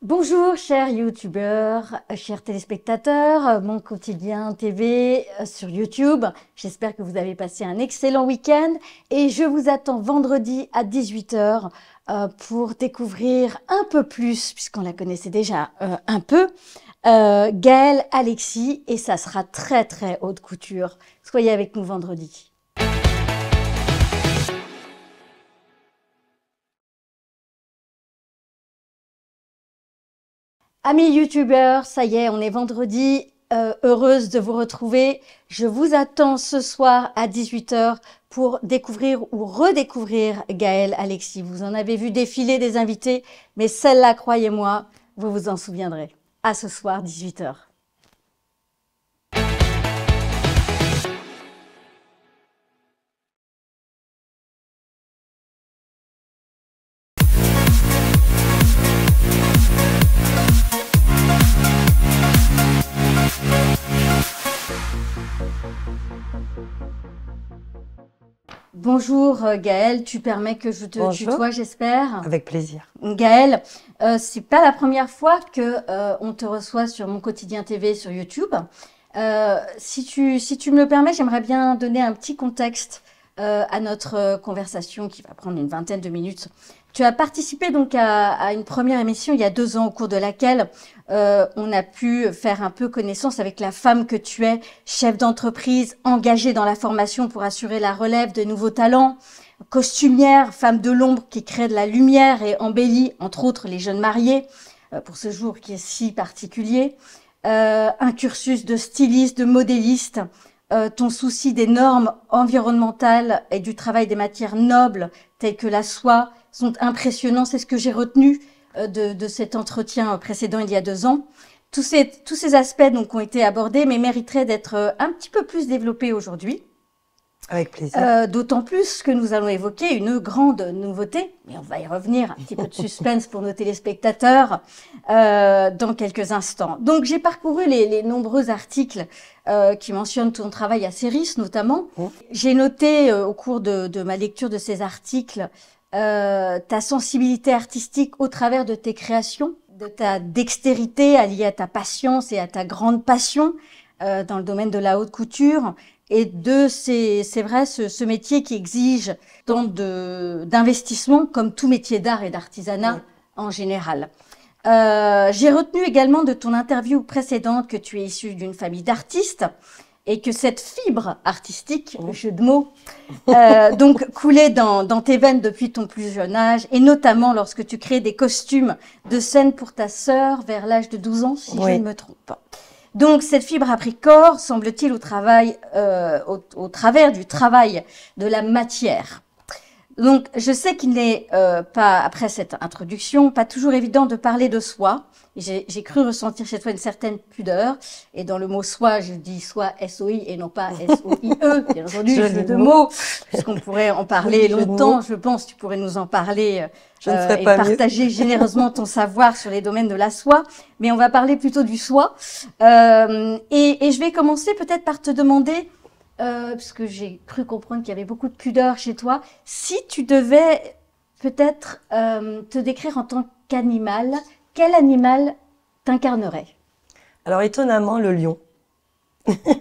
Bonjour chers youtubeurs, chers téléspectateurs, mon quotidien TV sur YouTube. J'espère que vous avez passé un excellent week-end et je vous attends vendredi à 18 h pour découvrir un peu plus, puisqu'on la connaissait déjà un peu, Gaëlle Alexis, et ça sera très très haute couture. Soyez avec nous vendredi. Amis youtubeurs, ça y est, on est vendredi. Heureuse de vous retrouver. Je vous attends ce soir à 18 h pour découvrir ou redécouvrir Gaëlle Alexis. Vous en avez vu défiler des invités, mais celle-là, croyez-moi, vous vous en souviendrez. À ce soir, 18 h. Bonjour Gaëlle, tu permets que je te tutoie, j'espère? Avec plaisir. Gaëlle, c'est pas la première fois que on te reçoit sur mon quotidien TV sur YouTube. Si tu me le permets, j'aimerais bien donner un petit contexte à notre conversation qui va prendre une vingtaine de minutes. Tu as participé donc à une première émission il y a 2 ans, au cours de laquelle on a pu faire un peu connaissance avec la femme que tu es, chef d'entreprise, engagée dans la formation pour assurer la relève de nouveaux talents, costumière, femme de l'ombre qui crée de la lumière et embellit, entre autres, les jeunes mariés, pour ce jour qui est si particulier. Un cursus de styliste, de modéliste, ton souci des normes environnementales et du travail des matières nobles, telles que la soie, sont impressionnants. C'est ce que j'ai retenu de cet entretien précédent il y a 2 ans. Tous ces aspects donc ont été abordés, mais mériteraient d'être un petit peu plus développés aujourd'hui. Avec plaisir. D'autant plus que nous allons évoquer une grande nouveauté, mais on va y revenir, un petit peu de suspense pour nos téléspectateurs dans quelques instants. Donc j'ai parcouru les nombreux articles qui mentionnent ton travail à Céris notamment. J'ai noté au cours de ma lecture de ces articles ta sensibilité artistique au travers de tes créations, de ta dextérité alliée à ta patience et à ta grande passion dans le domaine de la haute couture. Et c'est vrai, ce métier qui exige tant d'investissement comme tout métier d'art et d'artisanat en général. J'ai retenu également de ton interview précédente que tu es issue d'une famille d'artistes et que cette fibre artistique, le jeu de mots, donc coulait dans tes veines depuis ton plus jeune âge, et notamment lorsque tu crées des costumes de scène pour ta sœur vers l'âge de 12 ans, si je ne me trompe pas. Donc, cette fibre a pris corps, semble-t-il, au travers du travail de la matière. Donc, je sais qu'il n'est pas, après cette introduction, pas toujours évident de parler de soi. J'ai cru ressentir chez toi une certaine pudeur. Et dans le mot soi, je dis soit S-O-I et non pas S-O-I-E. Bien entendu, jeu de mots, puisqu'on pourrait en parler longtemps. Je pense tu pourrais nous en parler et partager généreusement ton savoir sur les domaines de la soie. Mais on va parler plutôt du soi. Et je vais commencer peut-être par te demander, parce que j'ai cru comprendre qu'il y avait beaucoup de pudeur chez toi, si tu devais peut-être te décrire en tant qu'animal, quel animal t'incarnerait? Alors étonnamment, le lion.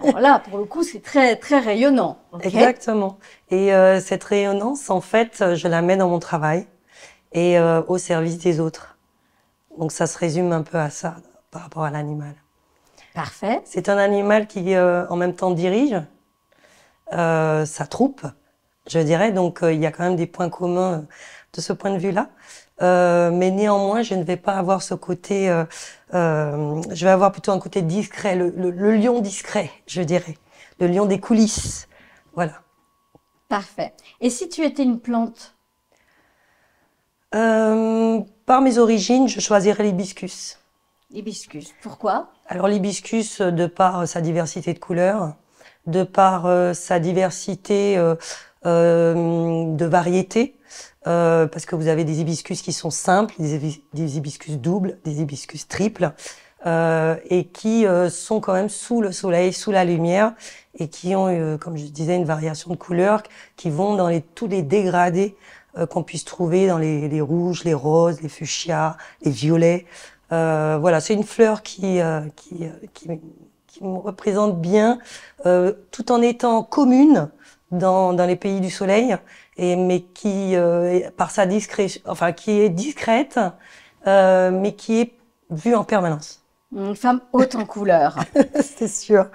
Alors là, pour le coup, c'est très très rayonnant. Okay. Exactement. Et cette rayonnance, en fait, je la mets dans mon travail et au service des autres. Donc ça se résume un peu à ça par rapport à l'animal. Parfait. C'est un animal qui en même temps dirige sa troupe, je dirais. Donc il y a quand même des points communs de ce point de vue-là. Mais néanmoins, je ne vais pas avoir ce côté, je vais avoir plutôt un côté discret, le lion discret, je dirais, le lion des coulisses, voilà. Parfait. Et si tu étais une plante? Par mes origines, je choisirais l'hibiscus. L'hibiscus, pourquoi? Alors l'hibiscus, de par sa diversité de couleurs, de par sa diversité de variétés, parce que vous avez des hibiscus qui sont simples, des hibiscus doubles, des hibiscus triples, et qui sont quand même sous le soleil, sous la lumière, et qui ont, comme je disais, une variation de couleurs qui vont dans tous les dégradés qu'on puisse trouver dans les rouges, les roses, les fuchsias, les violets. Voilà, c'est une fleur qui me représente bien, tout en étant commune dans les pays du soleil, mais qui, par sa discrétion, enfin, qui est discrète, mais qui est vue en permanence. Une femme haute en couleur. C'est sûr.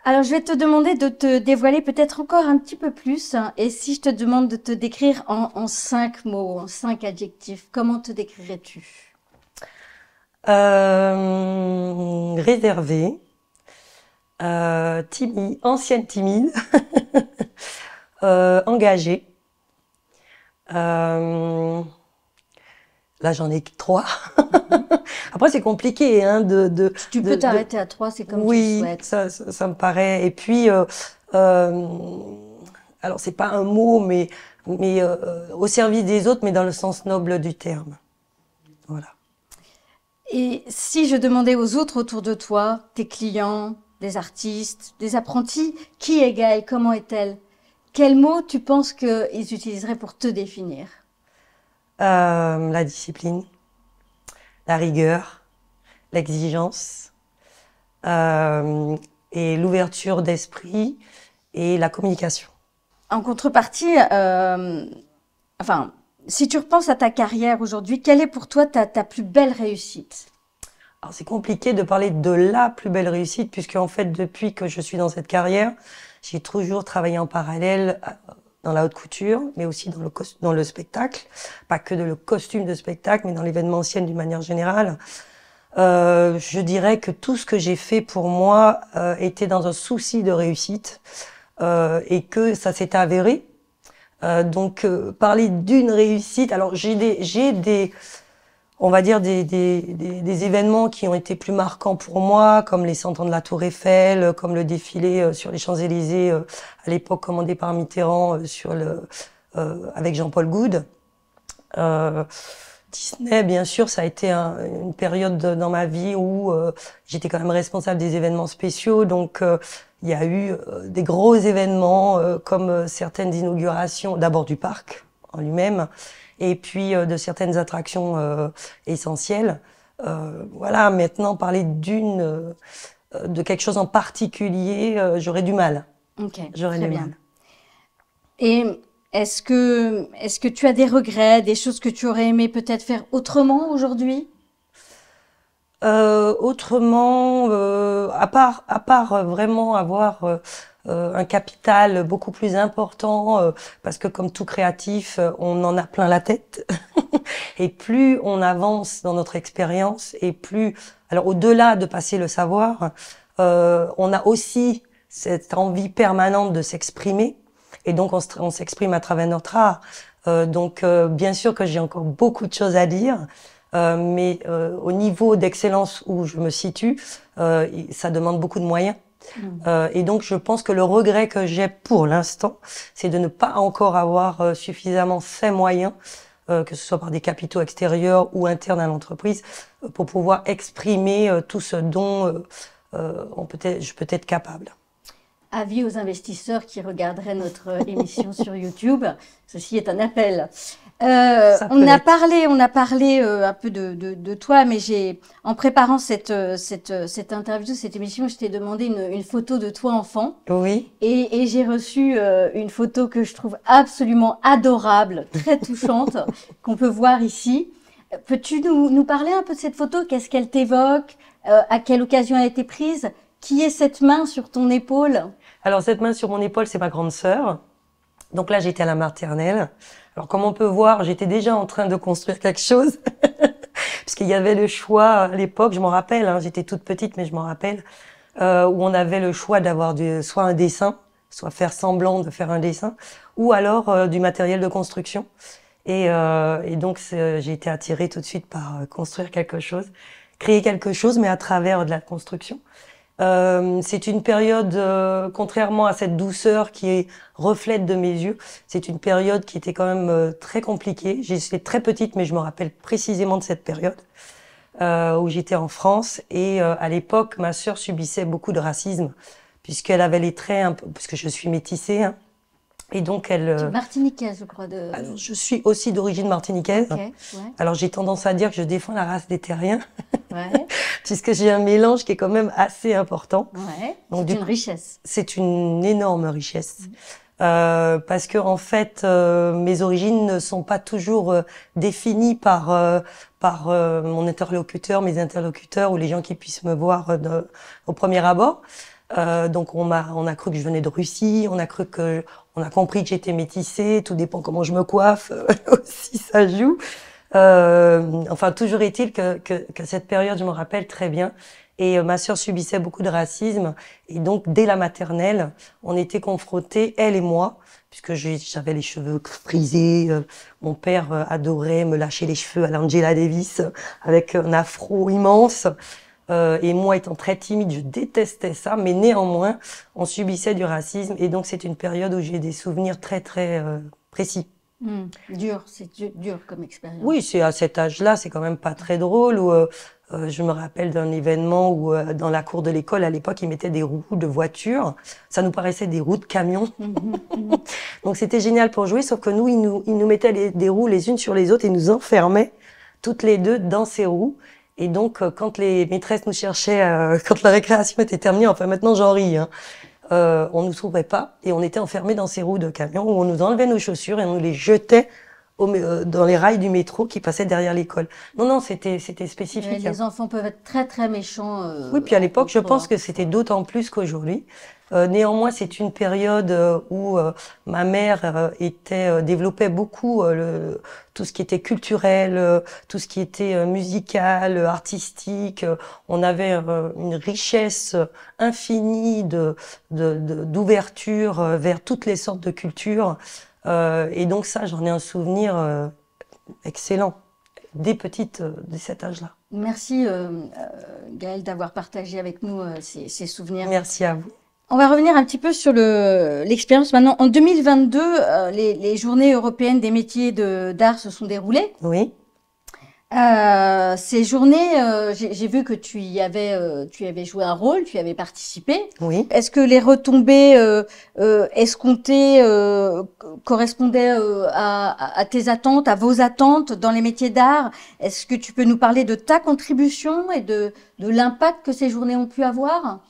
Alors, je vais te demander de te dévoiler peut-être encore un petit peu plus. Et si je te demande de te décrire en 5 mots, en 5 adjectifs, comment te décrirais-tu? Réservée, timide, ancienne timide, engagée. Là, j'en ai que 3. Après, c'est compliqué, hein, Tu peux t'arrêter à 3, c'est comme tu le oui, souhaites. ça me paraît. Et puis, alors c'est pas un mot, mais au service des autres, mais dans le sens noble du terme. Voilà. Et si je demandais aux autres autour de toi, tes clients, des artistes, des apprentis, qui est Gaëlle, comment est-elle? Quels mots tu penses qu'ils utiliseraient pour te définir? La discipline, la rigueur, l'exigence, et l'ouverture d'esprit et la communication. En contrepartie, enfin, si tu repenses à ta carrière aujourd'hui, quelle est pour toi ta plus belle réussite? Alors c'est compliqué de parler de la plus belle réussite puisque en fait depuis que je suis dans cette carrière, j'ai toujours travaillé en parallèle dans la haute couture, mais aussi dans le spectacle, pas que le costume de spectacle, mais dans l'événementiel d'une manière générale. Je dirais que tout ce que j'ai fait pour moi était dans un souci de réussite et que ça s'est avéré. Donc parler d'une réussite, alors j'ai des on va dire des événements qui ont été plus marquants pour moi, comme les 100 ans de la Tour Eiffel, comme le défilé sur les Champs-Élysées à l'époque commandé par Mitterrand avec Jean-Paul Goude. Disney, bien sûr, ça a été une période dans ma vie où j'étais quand même responsable des événements spéciaux, donc il y a eu des gros événements comme certaines inaugurations, d'abord du parc en lui-même, et puis de certaines attractions essentielles. Voilà, maintenant parler de quelque chose en particulier, j'aurais du mal. Ok, J'aurais très du bien. mal. Et est-ce que tu as des regrets, des choses que tu aurais aimé peut-être faire autrement aujourd'hui? Autrement, à part vraiment avoir un capital beaucoup plus important, parce que comme tout créatif, on en a plein la tête. Et plus on avance dans notre expérience, et plus, alors au-delà de passer le savoir, on a aussi cette envie permanente de s'exprimer. Et donc on s'exprime à travers notre art. Donc bien sûr que j'ai encore beaucoup de choses à dire. Mais au niveau d'excellence où je me situe, ça demande beaucoup de moyens. Et donc, je pense que le regret que j'ai pour l'instant, c'est de ne pas encore avoir suffisamment ces moyens, que ce soit par des capitaux extérieurs ou internes à l'entreprise, pour pouvoir exprimer tout ce dont je peux être capable. Avis aux investisseurs qui regarderaient notre émission sur YouTube, ceci est un appel. On a parlé un peu de toi, mais en préparant cette interview, cette émission, je t'ai demandé une photo de toi enfant. Oui. Et j'ai reçu une photo que je trouve absolument adorable, très touchante, qu'on peut voir ici. Peux-tu nous parler un peu de cette photo? Qu'est-ce qu'elle t'évoque? À quelle occasion elle a été prise? Qui est cette main sur ton épaule? Alors, cette main sur mon épaule, c'est ma grande sœur. Donc là, j'étais à la maternelle. Alors, comme on peut voir, j'étais déjà en train de construire quelque chose. Puisqu'il y avait le choix, à l'époque, je m'en rappelle, hein, j'étais toute petite, mais je m'en rappelle, où on avait le choix d'avoir soit un dessin, soit faire semblant de faire un dessin, ou alors du matériel de construction. Et donc, j'ai été attirée tout de suite par construire quelque chose, créer quelque chose, mais à travers de la construction. C'est une période, contrairement à cette douceur qui reflète de mes yeux, c'est une période qui était quand même très compliquée. J'étais très petite, mais je me rappelle précisément de cette période où j'étais en France. Et à l'époque, ma sœur subissait beaucoup de racisme, puisqu'elle avait les traits, puisque je suis métissée, hein, Et donc, Tu es martiniquaise, je crois. Alors, je suis aussi d'origine martiniquaise. Ok, ouais. Alors, j'ai tendance à dire que je défends la race des terriens, Ouais, puisque j'ai un mélange qui est quand même assez important. ouais. Donc, C'est une richesse. c'est une énorme richesse. Parce que en fait, mes origines ne sont pas toujours définies par mon interlocuteur, mes interlocuteurs ou les gens qui puissent me voir au premier abord. Donc on a cru que je venais de Russie, on a compris que j'étais métissée. Tout dépend comment je me coiffe aussi, ça joue. Enfin, toujours est-il que cette période, je me rappelle très bien. Et ma sœur subissait beaucoup de racisme. Et donc, dès la maternelle, on était confrontés, elle et moi, puisque j'avais les cheveux frisés. Mon père adorait me lâcher les cheveux à l'Angela Davis, avec un afro immense. Et moi, étant très timide, je détestais ça. Mais néanmoins, on subissait du racisme. Et donc, c'est une période où j'ai des souvenirs très, très précis. Dur, c'est dur comme expérience. Oui, c'est à cet âge-là, c'est quand même pas très drôle. Je me rappelle d'un événement où dans la cour de l'école, à l'époque, ils mettaient des roues de voiture. Ça nous paraissait des roues de camion. Donc c'était génial pour jouer, sauf que nous, ils nous mettaient des roues les unes sur les autres et nous enfermaient toutes les deux dans ces roues. Et donc, quand les maîtresses nous cherchaient, quand la récréation était terminée, enfin maintenant j'en ris, hein, on nous trouvait pas et on était enfermés dans ces roues de camion où on nous enlevait nos chaussures et on nous les jetait dans les rails du métro qui passaient derrière l'école. Non, c'était spécifique. Mais les enfants peuvent être très très méchants. Oui, puis à l'époque, je pense que c'était d'autant plus qu'aujourd'hui. Néanmoins, c'est une période où ma mère développait beaucoup tout ce qui était culturel, tout ce qui était musical, artistique. On avait une richesse infinie d'ouverture vers toutes les sortes de cultures. Et donc ça, j'en ai un souvenir excellent dès cet âge-là. Merci Gaëlle d'avoir partagé avec nous ces souvenirs. Merci à vous. On va revenir un petit peu sur l'expérience maintenant. En 2022, les journées européennes des métiers d'art se sont déroulées. Oui. Ces journées, j'ai vu que tu y avais joué un rôle, tu y avais participé. Oui. Est-ce que les retombées escomptées correspondaient à tes attentes, à vos attentes dans les métiers d'art? Est-ce que tu peux nous parler de ta contribution et de l'impact que ces journées ont pu avoir?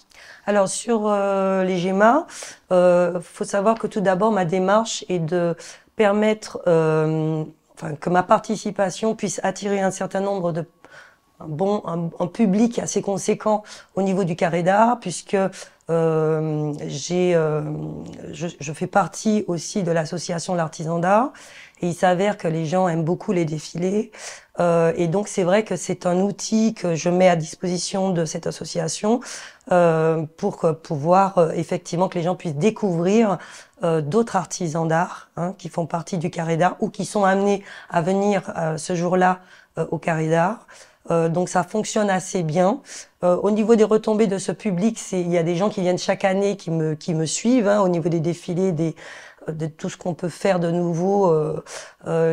Alors sur les GEMA, faut savoir que tout d'abord ma démarche est de permettre que ma participation puisse attirer un certain nombre un public assez conséquent au niveau du carré d'art, puisque je fais partie aussi de l'association L'Artisan d'Art, et il s'avère que les gens aiment beaucoup les défilés, et donc c'est vrai que c'est un outil que je mets à disposition de cette association pour pouvoir effectivement que les gens puissent découvrir d'autres artisans d'art qui font partie du carré d'art ou qui sont amenés à venir ce jour-là au carré d'art. Donc ça fonctionne assez bien. Au niveau des retombées de ce public, il y a des gens qui viennent chaque année qui me suivent au niveau des défilés, de tout ce qu'on peut faire de nouveau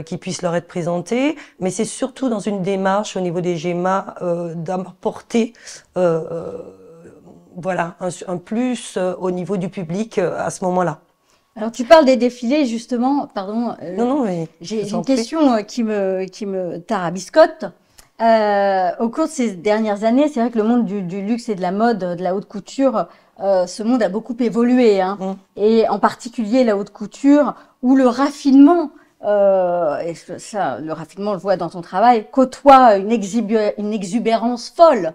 qui puisse leur être présenté. Mais c'est surtout dans une démarche au niveau des GEMA d'apporter un plus au niveau du public à ce moment-là. Alors tu parles des défilés justement, pardon. Non, mais j'ai une question qui me tarabiscote. Au cours de ces dernières années, c'est vrai que le monde du luxe et de la mode, de la haute couture, ce monde a beaucoup évolué, et en particulier la haute couture, où le raffinement, et ça, le raffinement, on le voit dans ton travail, côtoie une exubérance folle,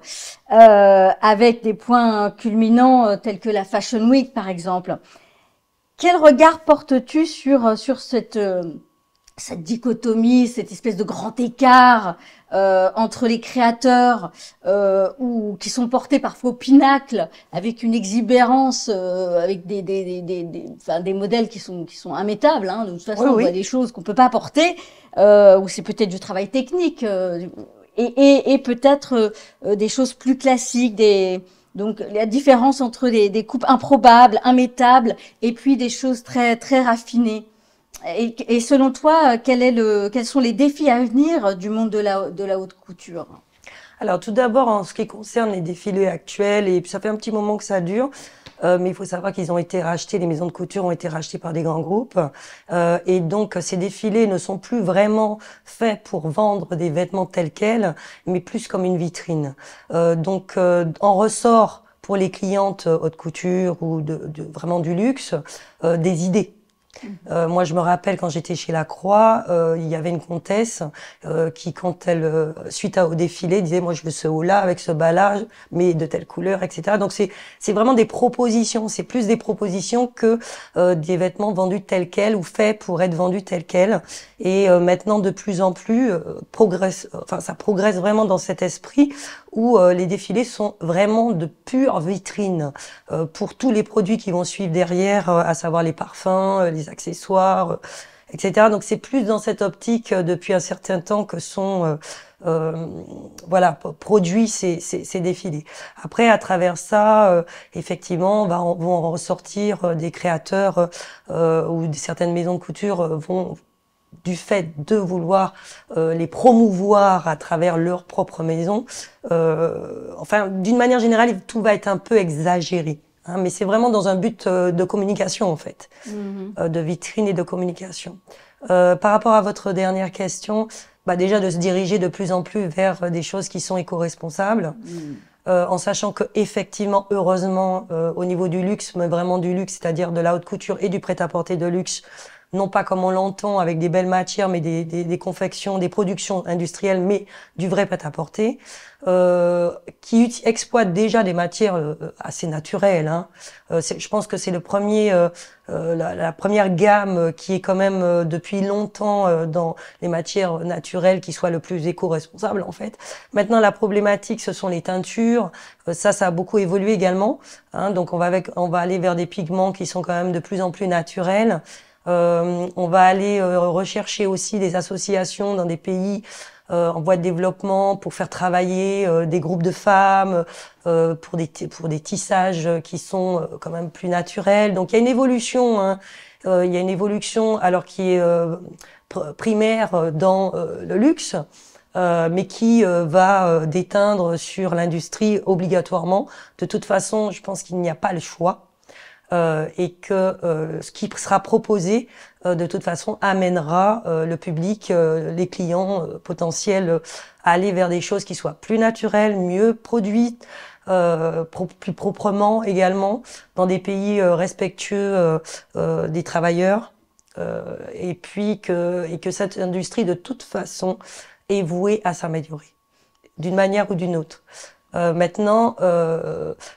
avec des points culminants tels que la Fashion Week, par exemple. Quel regard portes-tu sur cette dichotomie, cette espèce de grand écart entre les créateurs qui sont portés parfois au pinacle, avec une exubérance, avec des modèles qui sont immétables. De toute façon, on voit des choses qu'on peut pas porter, ou c'est peut-être du travail technique, et peut-être des choses plus classiques, donc la différence entre des coupes improbables, immétables, et puis des choses très très raffinées. Et selon toi, quels sont les défis à venir du monde de la haute couture? Alors tout d'abord, en ce qui concerne les défilés actuels, et puis ça fait un petit moment que ça dure, mais il faut savoir qu'ils ont été rachetés, les maisons de couture ont été rachetées par des grands groupes, et donc ces défilés ne sont plus vraiment faits pour vendre des vêtements tels quels, mais plus comme une vitrine. Donc en ressort pour les clientes haute couture ou vraiment du luxe, des idées. Moi, je me rappelle quand j'étais chez Lacroix, il y avait une comtesse qui, quand elle, suite au défilé, disait moi je veux ce haut-là avec ce bas-là, mais de telle couleur, etc. Donc c'est vraiment des propositions. C'est plus des propositions que des vêtements vendus tels quels ou faits pour être vendus tels quels. Et maintenant, de plus en plus, ça progresse vraiment dans cet esprit où les défilés sont vraiment de pures vitrines pour tous les produits qui vont suivre derrière, à savoir les parfums, les accessoires, etc. Donc c'est plus dans cette optique depuis un certain temps que sont produits ces défilés. Après, à travers ça, effectivement, vont en ressortir des créateurs ou certaines maisons de couture vont du fait de vouloir les promouvoir à travers leur propre maison. D'une manière générale, tout va être un peu exagéré. Hein, mais c'est vraiment dans un but de communication, en fait, de vitrine et de communication. Par rapport à votre dernière question, déjà de se diriger de plus en plus vers des choses qui sont éco-responsables, en sachant que effectivement, heureusement, au niveau du luxe, mais vraiment du luxe, c'est-à-dire de la haute couture et du prêt-à-porter de luxe, non pas comme on l'entend avec des belles matières, mais des confections, des productions industrielles, mais du vrai prêt-à-porter, qui exploitent déjà des matières assez naturelles. Hein. Je pense que c'est la première gamme qui est quand même depuis longtemps dans les matières naturelles qui soit le plus éco-responsable en fait. Maintenant, la problématique, ce sont les teintures. Ça a beaucoup évolué également. Hein. Donc, on va aller vers des pigments qui sont quand même de plus en plus naturels. On va aller rechercher aussi des associations dans des pays en voie de développement pour faire travailler des groupes de femmes pour des tissages qui sont quand même plus naturels. Donc il y a une évolution, hein. Il y a une évolution alors qui est primaire dans le luxe. Mais qui va déteindre sur l'industrie obligatoirement. De toute façon, je pense qu'il n'y a pas le choix. Et que ce qui sera proposé de toute façon amènera le public, les clients potentiels à aller vers des choses qui soient plus naturelles, mieux produites, plus proprement également, dans des pays respectueux des travailleurs, et que cette industrie de toute façon est vouée à s'améliorer d'une manière ou d'une autre. Maintenant,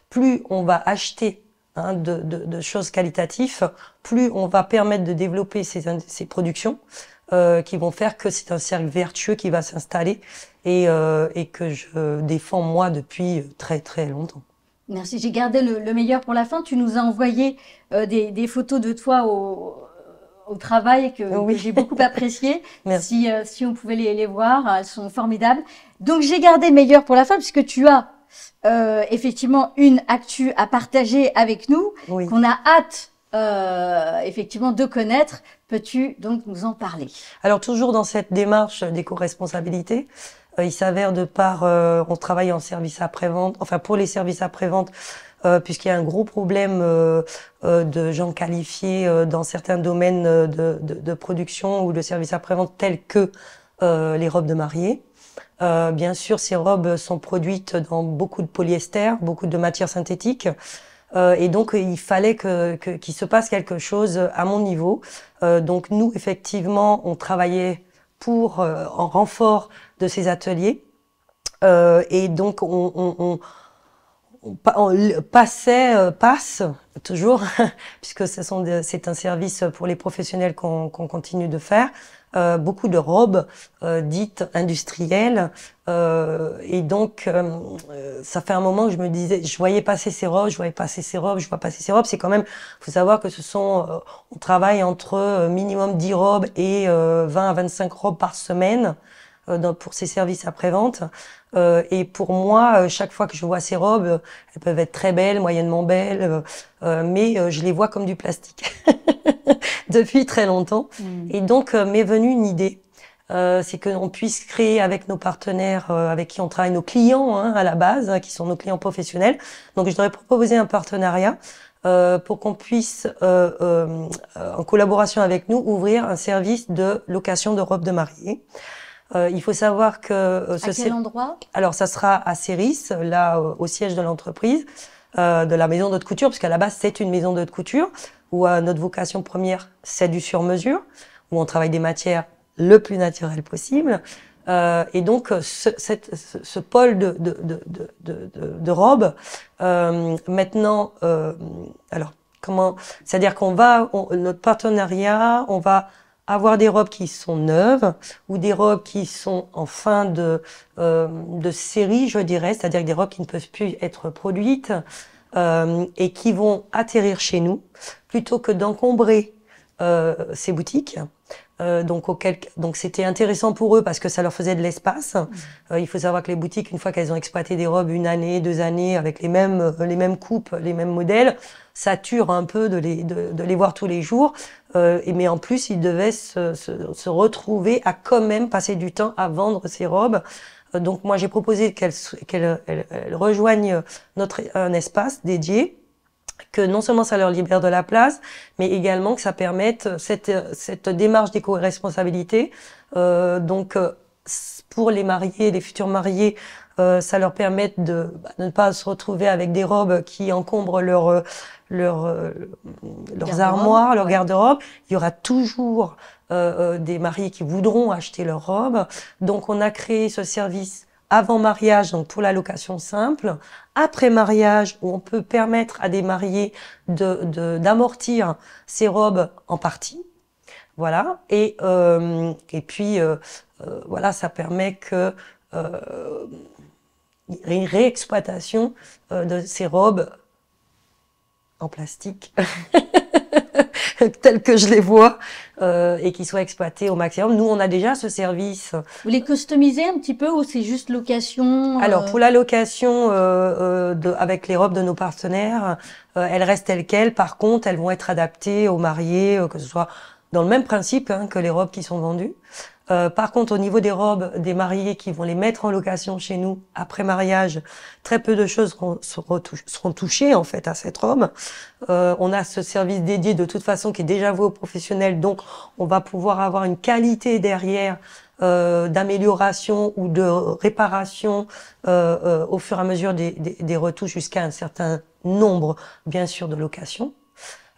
plus on va acheter de choses qualitatives, plus on va permettre de développer ces productions qui vont faire que c'est un cercle vertueux qui va s'installer et que je défends moi depuis très très longtemps. Merci, j'ai gardé le meilleur pour la fin. Tu nous as envoyé des photos de toi au travail que j'ai beaucoup apprécié. Si on pouvait les voir, elles sont formidables. Donc j'ai gardé le meilleur pour la fin puisque tu as effectivement une actu à partager avec nous, qu'on a hâte effectivement de connaître. Peux-tu donc nous en parler? Alors toujours dans cette démarche d'éco-responsabilité, il s'avère on travaille en service après-vente, enfin pour les services après-vente, puisqu'il y a un gros problème de gens qualifiés dans certains domaines de production ou de services après-vente tels que les robes de mariée. Bien sûr, ces robes sont produites dans beaucoup de polyester, beaucoup de matières synthétiques. Et donc, il fallait qu'il se passe quelque chose à mon niveau. Donc, nous, effectivement, on travaillait en renfort de ces ateliers. Et donc, on passe toujours, puisque c'est un service pour les professionnels qu'on continue de faire. Beaucoup de robes dites industrielles et donc ça fait un moment que je me disais, je vois passer ces robes. C'est quand même, faut savoir que on travaille entre minimum 10 robes et 20 à 25 robes par semaine pour ces services après-vente. Et pour moi, chaque fois que je vois ces robes, elles peuvent être très belles, moyennement belles, mais je les vois comme du plastique depuis très longtemps. Et donc, m'est venue une idée, c'est qu'on puisse créer avec nos partenaires avec qui on travaille, nos clients à la base, qui sont nos clients professionnels. Donc, je leur ai proposé un partenariat pour qu'on puisse, en collaboration avec nous, ouvrir un service de location de robes de mariée. Il faut savoir que... à quel endroit? Alors, ça sera à Céris, là, au siège de l'entreprise, de la maison d'haute couture, parce qu'à la base, c'est une maison d'haute couture, où notre vocation première, c'est du sur-mesure, où on travaille des matières le plus naturelles possible. Et donc, ce pôle de robes, maintenant, alors, c'est-à-dire qu'on va, notre partenariat, on va avoir des robes qui sont neuves ou des robes qui sont en fin de série, je dirais, c'est-à-dire des robes qui ne peuvent plus être produites et qui vont atterrir chez nous plutôt que d'encombrer ces boutiques. Donc c'était intéressant pour eux parce que ça leur faisait de l'espace. Il faut savoir que les boutiques, une fois qu'elles ont exploité des robes 1 année, 2 années avec les mêmes coupes, les mêmes modèles, sature un peu de les voir tous les jours. Mais en plus, ils devaient se retrouver à quand même passer du temps à vendre ces robes. Donc moi, j'ai proposé qu'elles rejoignent un espace dédié, que non seulement ça leur libère de la place, mais également que ça permette cette démarche d'éco-responsabilité. Donc, pour les mariés, les futurs mariés, ça leur permet de ne pas se retrouver avec des robes qui encombrent leurs armoires, leur garde-robe. Il y aura toujours des mariés qui voudront acheter leurs robes. Donc, on a créé ce service avant mariage, donc pour la location simple, après mariage, où on peut permettre à des mariés d'amortir ces robes en partie, voilà, et puis voilà, ça permet que une réexploitation de ces robes en plastique telles que je les vois et qui soient exploitées au maximum. Nous, on a déjà ce service. Vous les customisez un petit peu ou c'est juste location Alors, pour la location avec les robes de nos partenaires, elles restent telles quelles. Par contre, elles vont être adaptées aux mariés, que ce soit dans le même principe que les robes qui sont vendues. Par contre, au niveau des robes des mariés qui vont les mettre en location chez nous après mariage, très peu de choses seront touchées en fait à cette robe. On a ce service dédié de toute façon qui est déjà voué aux professionnels, donc on va pouvoir avoir une qualité derrière d'amélioration ou de réparation au fur et à mesure des retouches jusqu'à un certain nombre, bien sûr, de locations.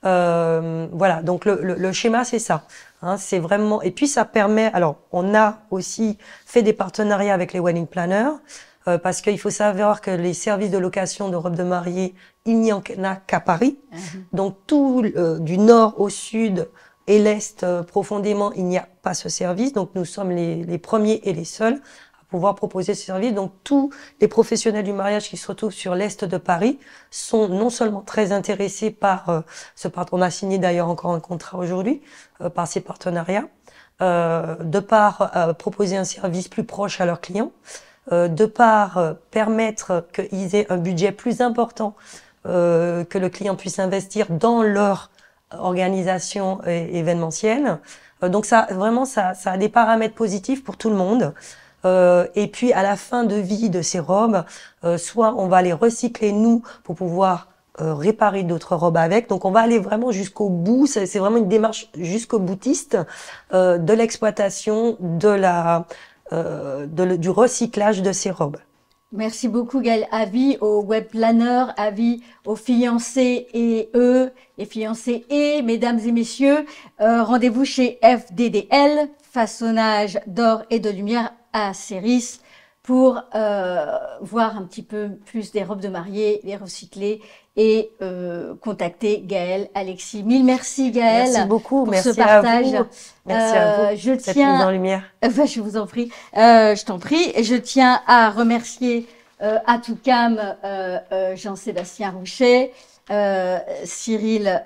Voilà, donc le schéma c'est ça. Hein, c'est vraiment, et puis ça permet, alors on a aussi fait des partenariats avec les wedding planners, parce qu'il faut savoir que les services de location de robes de mariée, il n'y en a qu'à Paris. Donc tout du nord au sud et l'est profondément, il n'y a pas ce service. Donc nous sommes les premiers et les seuls à pouvoir proposer ce service. Donc tous les professionnels du mariage qui se retrouvent sur l'est de Paris sont non seulement très intéressés par ce partenariat, on a signé d'ailleurs encore un contrat aujourd'hui par ces partenariats, de par proposer un service plus proche à leurs clients, de par permettre qu'ils aient un budget plus important, que le client puisse investir dans leur organisation événementielle. Donc ça, vraiment, ça a des paramètres positifs pour tout le monde. Et puis à la fin de vie de ces robes, soit on va les recycler nous pour pouvoir réparer d'autres robes avec. Donc on va aller vraiment jusqu'au bout. C'est vraiment une démarche jusqu'au boutiste de l'exploitation du recyclage de ces robes. Merci beaucoup Gaëlle. Avis aux web planners, avis aux fiancés et eux, les fiancés et mesdames et messieurs. Rendez-vous chez FDDL, façonnage d'or et de lumière à Céris, pour voir un petit peu plus des robes de mariée, les recycler et contacter Gaëlle, Alexis. Mille merci Gaëlle. Merci beaucoup, pour merci ce partage. à vous. Merci à vous. Je cette tiens. mise en lumière. Je vous en prie. Je t'en prie. Je tiens à remercier Atoucam, Jean-Sébastien Rouchet, Cyril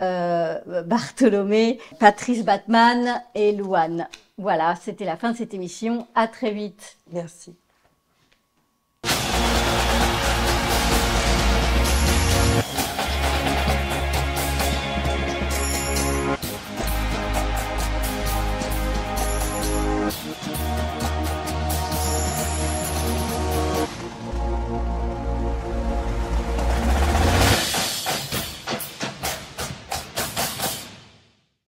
Bartholomé, Patrice Batman et Louane. Voilà, c'était la fin de cette émission. À très vite. Merci.